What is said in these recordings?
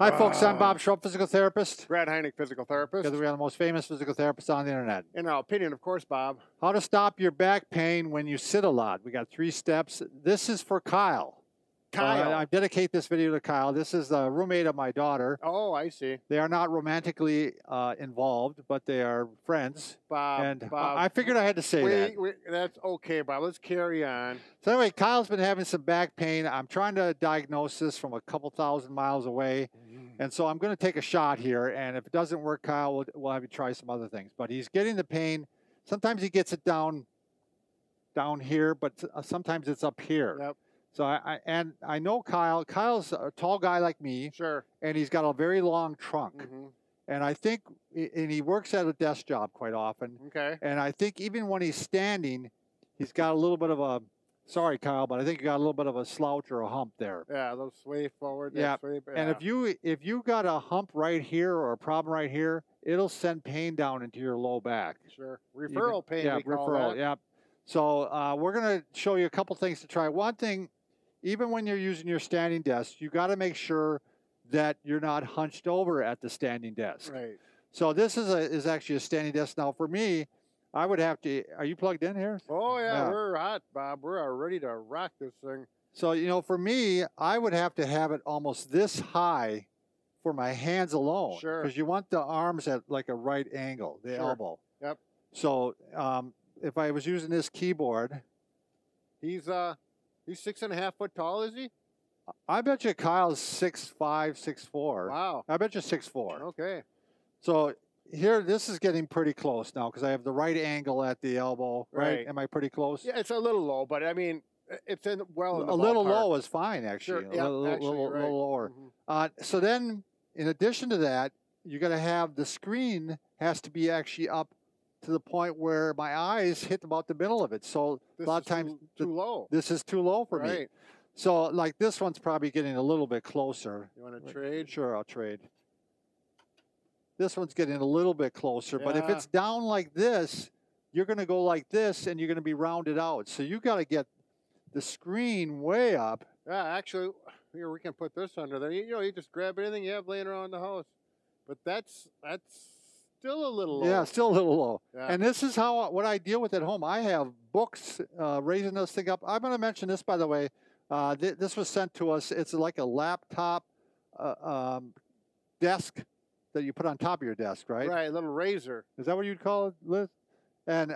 Hi, folks. I'm Bob Schrupp, physical therapist. Brad Heineck, physical therapist. Together we are the most famous physical therapists on the internet. In our opinion, of course, Bob. How to stop your back pain when you sit a lot. We got 3 steps. This is for Kyle. Kyle. I dedicate this video to Kyle. This is the roommate of my daughter. Oh, I see. They are not romantically involved, but they are friends. Bob, and Bob, I figured I had to say that. That's okay, Bob. Let's carry on. So anyway, Kyle's been having some back pain. I'm trying to diagnose this from a couple thousand miles away. And so I'm going to take a shot here. And if it doesn't work, Kyle, we'll have you try some other things. But he's getting the pain. Sometimes he gets it down here, but sometimes it's up here. Yep. So I know Kyle. Kyle's a tall guy like me. Sure. And he's got a very long trunk. And I think, and he works at a desk job quite often. Okay. And I think even when he's standing, he's got a little bit of a, sorry, Kyle, but I think you got a little bit of a slouch or a hump there. Yeah, they'll sway forward. Yeah. Sway, yeah. And if you got a hump right here or a problem right here, it'll send pain down into your low back. Sure. Referral pain. Yeah, we call referral. that. Yeah. So we're going to show you a couple things to try. One thing, even when you're using your standing desk, you got to make sure that you're not hunched over at the standing desk. Right. So this is actually a standing desk. Now for me, I would have to, are you plugged in here? Oh, yeah, we're hot, Bob. We're ready to rock this thing. So, you know, for me, I would have to have it almost this high for my hands alone. Sure. Because you want the arms at like a right angle, the elbow. Yep. So if I was using this keyboard. He's 6.5 foot tall, is he? I bet you Kyle's 6'5", 6'4". Wow. I bet you 6'4". Okay. So here, this is getting pretty close now because I have the right angle at the elbow. Right? Am I pretty close? Yeah, it's a little low, but I mean, it's in the a little low is fine, actually. Sure. Yeah, a little lower. So then, in addition to that, you're going to have the screen has to be actually up to the point where my eyes hit about the middle of it. So this a lot of times too low. This is too low for me. So like this one's probably getting a little bit closer. You want to trade? Sure, I'll trade. This one's getting a little bit closer, but if it's down like this, you're going to go like this and you're going to be rounded out. So you got to get the screen way up. Yeah, actually, here we can put this under there. You know, you just grab anything you have laying around the house. But that's still a little low. Yeah, still a little low. Yeah. And this is what I deal with at home. I have books raising this thing up. I'm going to mention this, by the way. This was sent to us. It's like a laptop desk that you put on top of your desk, right? Right, a little razor. Is that what you'd call it, Liz? And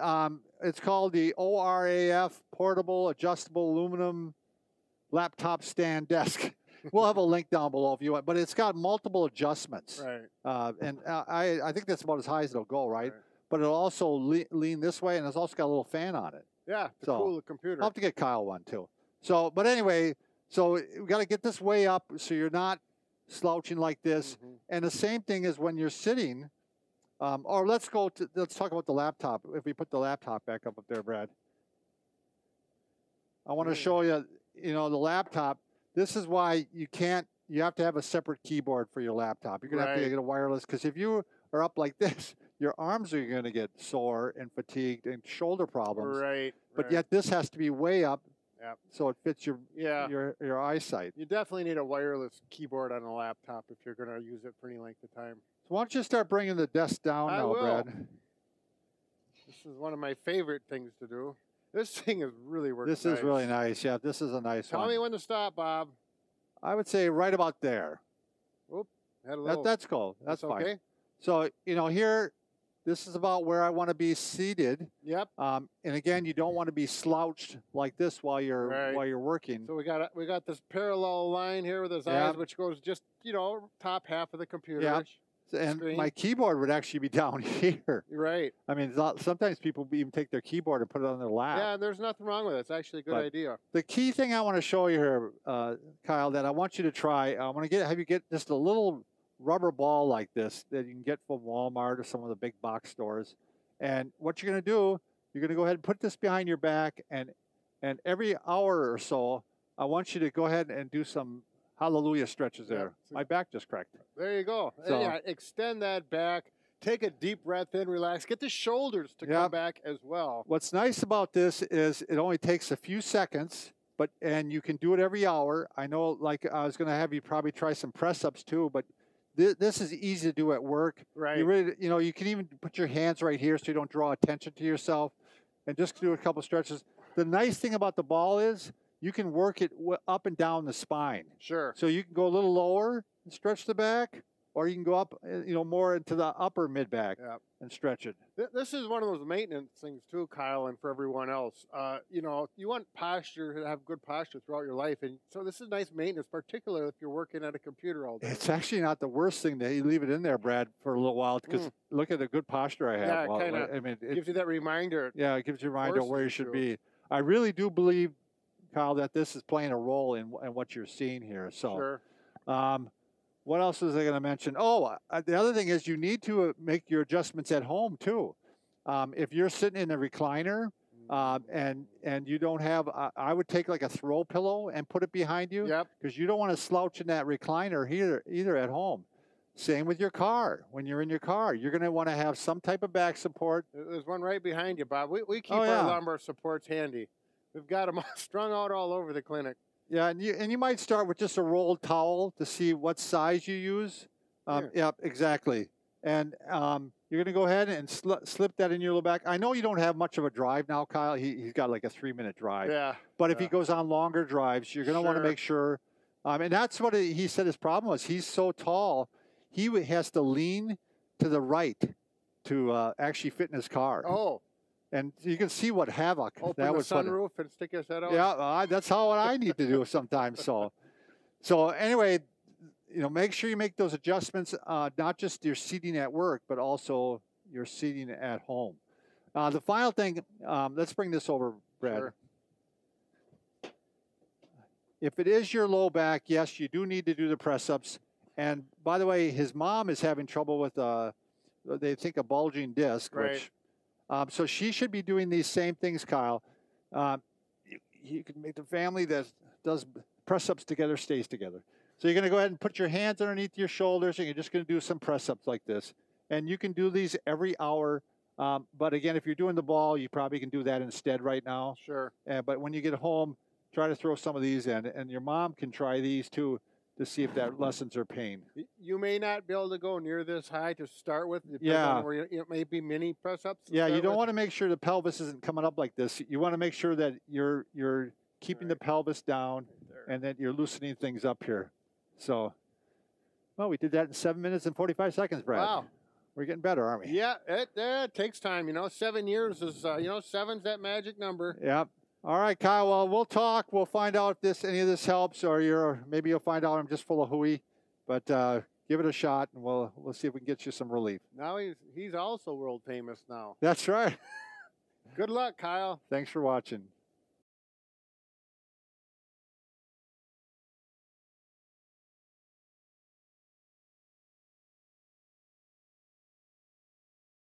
it's called the ORAF Portable Adjustable Aluminum Laptop Stand Desk. We'll have a link down below if you want, but it's got multiple adjustments. Right. And I think that's about as high as it'll go, right? But it'll also lean this way, and it's also got a little fan on it. Yeah, to cool the computer. I'll have to get Kyle one, too. So, but anyway, so we got to get this way up so you're not slouching like this. And the same thing is when you're sitting, or let's talk about the laptop. If we put the laptop back up there, Brad. I want to show you, you know, the laptop. This is why you have to have a separate keyboard for your laptop. You're going to have to get a wireless, because if you are up like this, your arms are going to get sore and fatigued and shoulder problems. Right. But yet this has to be way up. Yep. So it fits your eyesight. You definitely need a wireless keyboard on a laptop if you're going to use it for any length of time. So why don't you start bringing the desk down now, Brad? This is one of my favorite things to do. This thing is really working. This is really nice. Yeah, this is a nice one. Tell me when to stop, Bob. I would say right about there. Oop, had a little. That's cool. That's fine. Okay. So, you know, here, this is about where I want to be seated. Yep. And again, you don't want to be slouched like this while you're working. So we got this parallel line here with his eyes, which goes just, you know, top half of the computer. Yeah. And my keyboard would actually be down here. Right. I mean, sometimes people even take their keyboard and put it on their lap. Yeah, and there's nothing wrong with it. It's actually a good idea. The key thing I want to show you here, Kyle, that I want you to try, I want to have you get just a little rubber ball like this that you can get from Walmart or some of the big box stores. And what you're going to do, you're going to go ahead and put this behind your back, and every hour or so, I want you to go ahead and do some hallelujah stretches there. My back just cracked. There you go. So, yeah, extend that back. Take a deep breath in, relax. Get the shoulders to come back as well. What's nice about this is it only takes a few seconds, and you can do it every hour. I know, like, I was going to have you probably try some press-ups too, but this is easy to do at work. Right. You can even put your hands right here so you don't draw attention to yourself, and just do a couple stretches. The nice thing about the ball is you can work it up and down the spine. Sure. So you can go a little lower and stretch the back, or you can go up, more into the upper mid back and stretch it. This is one of those maintenance things too, Kyle, and for everyone else. You want posture to have good posture throughout your life, and so this is nice maintenance, particularly if you're working at a computer all day. It's actually not the worst thing that you leave it in there, Brad, for a little while, because look at the good posture I have. Yeah, it gives you that reminder. Yeah, it gives you a reminder where you should be. I really do believe, Kyle, that this is playing a role in what you're seeing here. So, sure. What else was I going to mention? Oh, the other thing is you need to make your adjustments at home too. If you're sitting in a recliner and you don't have, I would take like a throw pillow and put it behind you. Yep. Because you don't want to slouch in that recliner either at home. Same with your car. When you're in your car, you're going to want to have some type of back support. There's one right behind you, Bob. We keep our lumbar supports handy. We've got them strung out all over the clinic. Yeah, and you might start with just a rolled towel to see what size you use. Yep, exactly. And you're going to go ahead and slip that in your little back. I know you don't have much of a drive now, Kyle. He's got like a 3-minute drive. Yeah. But if he goes on longer drives, you're going to want to make sure. And that's what he said his problem was. He's so tall, he has to lean to the right to actually fit in his car. Oh. And you can see what havoc that would put. Open the sunroof and stick his head out. Yeah, that's how I need to do sometimes. So anyway, make sure you make those adjustments, not just your seating at work, but also your seating at home. The final thing, let's bring this over, Brad. Sure. If it is your low back, yes, you do need to do the press-ups. And by the way, his mom is having trouble with, they think, a bulging disc, which... so she should be doing these same things, Kyle. You can make the family that does press-ups together stays together. So you're going to go ahead and put your hands underneath your shoulders, and you're just going to do some press-ups like this. And you can do these every hour. But again, if you're doing the ball, you probably can do that instead right now. Sure. But when you get home, try to throw some of these in. And your mom can try these too, to see if that lessens her pain. You may not be able to go near this high to start with. It may be mini press-ups. Yeah, you don't want to make sure the pelvis isn't coming up like this. You want to make sure that you're keeping the pelvis down and that you're loosening things up here. So, well, we did that in 7 minutes and 45 seconds, Brad. Wow. We're getting better, aren't we? Yeah, it takes time. 7 years is, 7's that magic number. Yep. All right, Kyle. Well, we'll talk. We'll find out if any of this helps, or maybe you'll find out I'm just full of hooey. But give it a shot, and we'll see if we can get you some relief. Now he's also world famous now. That's right. Good luck, Kyle. Thanks for watching.